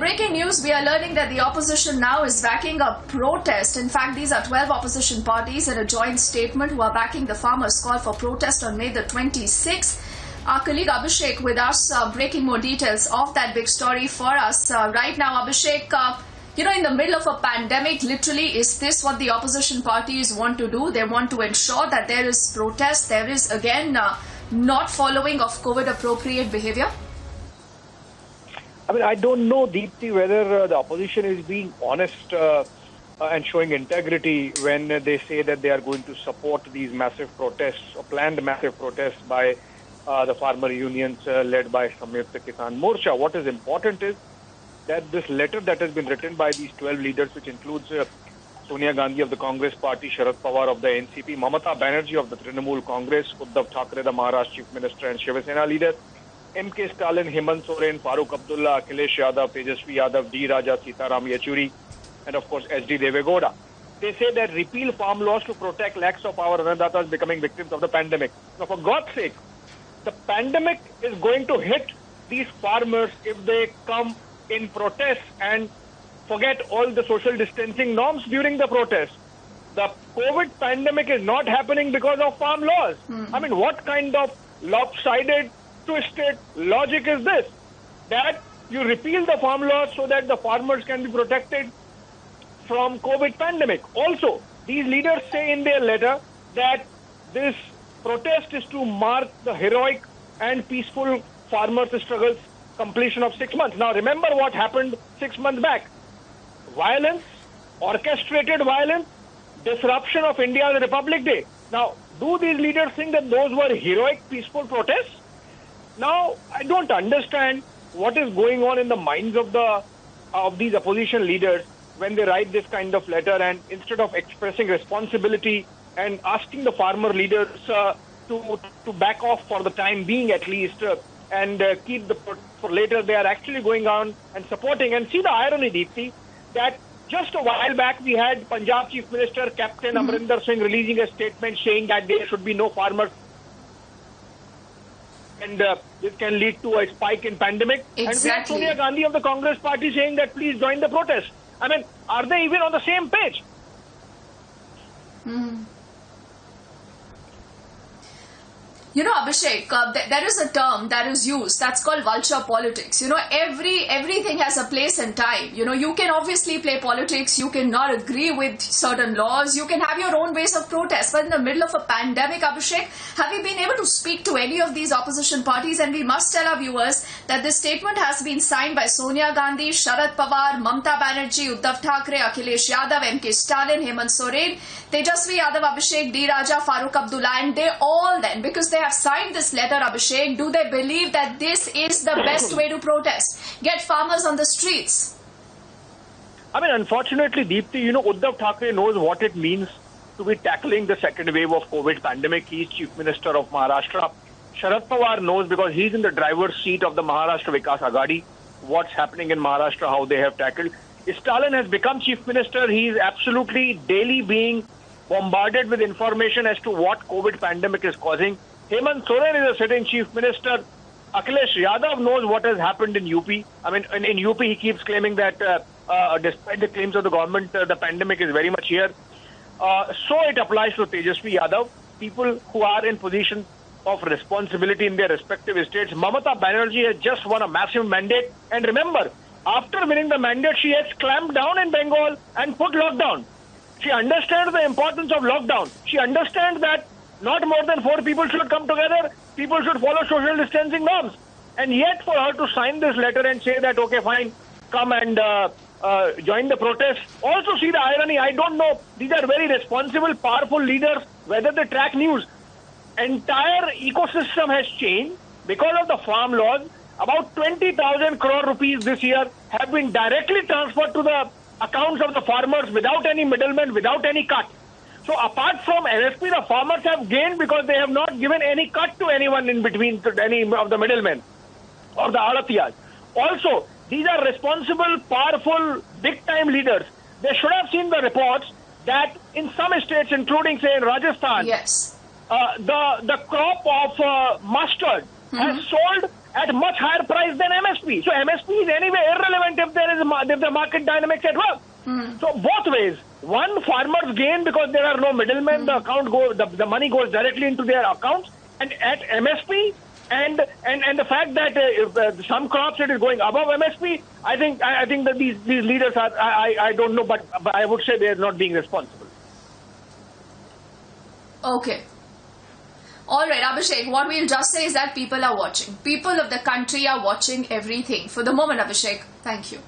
breaking news, we are learning that the opposition now is backing a protest. In fact, these are 12 opposition parties in a joint statement who are backing the farmers' call for protest on May the 26th. Our colleague Abhishek with us, breaking more details of that big story for us right now. Abhishek, in the middle of a pandemic, literally, is this what the opposition parties want to do? They want to ensure that there is protest, there is, again, not following of COVID-appropriate behavior? I mean, I don't know, Deepthi, whether the opposition is being honest and showing integrity when they say that they are going to support these massive protests or planned massive protests by the farmer unions led by Samyukta Kisan Morcha. What is important is that this letter that has been written by these 12 leaders, which includes Sonia Gandhi of the Congress Party, Sharad Pawar of the NCP, Mamata Banerjee of the Trinamool Congress, Uddhav Thackeray, the Maharashtra Chief Minister and Shiv Sena leader, M.K. Stalin, Hemant Soren, Farooq Abdullah, Akhilesh Yadav, Tejasvi Yadav, D. Raja, Sitaram Yechuri, and of course H.D. Devegowda. They say that repeal farm laws to protect lakhs of our annadatas becoming victims of the pandemic. Now, for God's sake, the pandemic is going to hit these farmers if they come in protest and forget all the social distancing norms during the protest. The COVID pandemic is not happening because of farm laws. I mean, what kind of lopsided, twisted logic is this? That you repeal the farm laws so that the farmers can be protected from COVID pandemic. Also, these leaders say in their letter that this protest is to mark the heroic and peaceful farmers' struggles completion of 6 months. Now, remember what happened 6 months back. Violence, orchestrated violence, disruption of India's Republic Day. Now, do these leaders think that those were heroic, peaceful protests? Now, I don't understand what is going on in the minds of these opposition leaders when they write this kind of letter, and instead of expressing responsibility and asking the farmer leaders to back off for the time being at least and keep for later, they are actually going on and supporting. And see the irony, Deepthi, that just a while back we had Punjab Chief Minister Captain Amrinder Singh releasing a statement saying that there should be no farmers and this can lead to a spike in pandemic. Exactly. And we had Sonia Gandhi of the Congress Party saying that please join the protest. I mean, are they even on the same page? Abhishek, there is a term that is used that's called vulture politics. Everything has a place and time. You can obviously play politics, you can not agree with certain laws, you can have your own ways of protest. But in the middle of a pandemic, Abhishek, have you been able to speak to any of these opposition parties? And we must tell our viewers that this statement has been signed by Sonia Gandhi, Sharad Pawar, Mamata Banerjee, Uddhav Thackeray, Akhilesh Yadav, M.K. Stalin, Hemant Soren, Tejasvi Yadav, Abhishek, D. Raja, Farooq Abdullah, and they all then, because they have signed this letter, Abhishek, do they believe that this is the best way to protest? Get farmers on the streets? I mean, unfortunately, Deepthi, Uddhav Thackeray knows what it means to be tackling the second wave of COVID pandemic. He's Chief Minister of Maharashtra. Sharad Pawar knows because he's in the driver's seat of the Maharashtra Vikas Aghadi, what's happening in Maharashtra, how they have tackled. Stalin has become Chief Minister. He's absolutely daily being bombarded with information as to what COVID pandemic is causing. Hemant Soren is a sitting Chief Minister. Akhilesh Yadav knows what has happened in UP. I mean, in UP, he keeps claiming that despite the claims of the government, the pandemic is very much here. So it applies to Tejasvi Yadav, people who are in position of responsibility in their respective states. Mamata Banerjee has just won a massive mandate. And remember, after winning the mandate, she has clamped down in Bengal and put lockdown. She understands the importance of lockdown. She understands that not more than 4 people should come together. People should follow social distancing norms. And yet for her to sign this letter and say that, okay, fine, come and join the protest. Also see the irony. I don't know. These are very responsible, powerful leaders, whether they track news. Entire ecosystem has changed because of the farm laws. About 20,000 crore rupees this year have been directly transferred to the accounts of the farmers without any middlemen, without any cut. So apart from MSP, the farmers have gained because they have not given any cut to anyone in between, to any of the middlemen or the adatiyas. Also, these are responsible, powerful, big-time leaders. They should have seen the reports that in some states, including, say, in Rajasthan, yes, the crop of mustard has sold at much higher price than MSP. So MSP is anyway irrelevant if if the market dynamics at work. So both ways. One, farmers gain because there are no middlemen. The money goes directly into their accounts. And at MSP, and the fact that some crops it is going above MSP, I think that these leaders are I don't know, but I would say they are not being responsible. Okay. All right, Abhishek, what we'll just say is that people are watching. People of the country are watching everything. For the moment, Abhishek, thank you.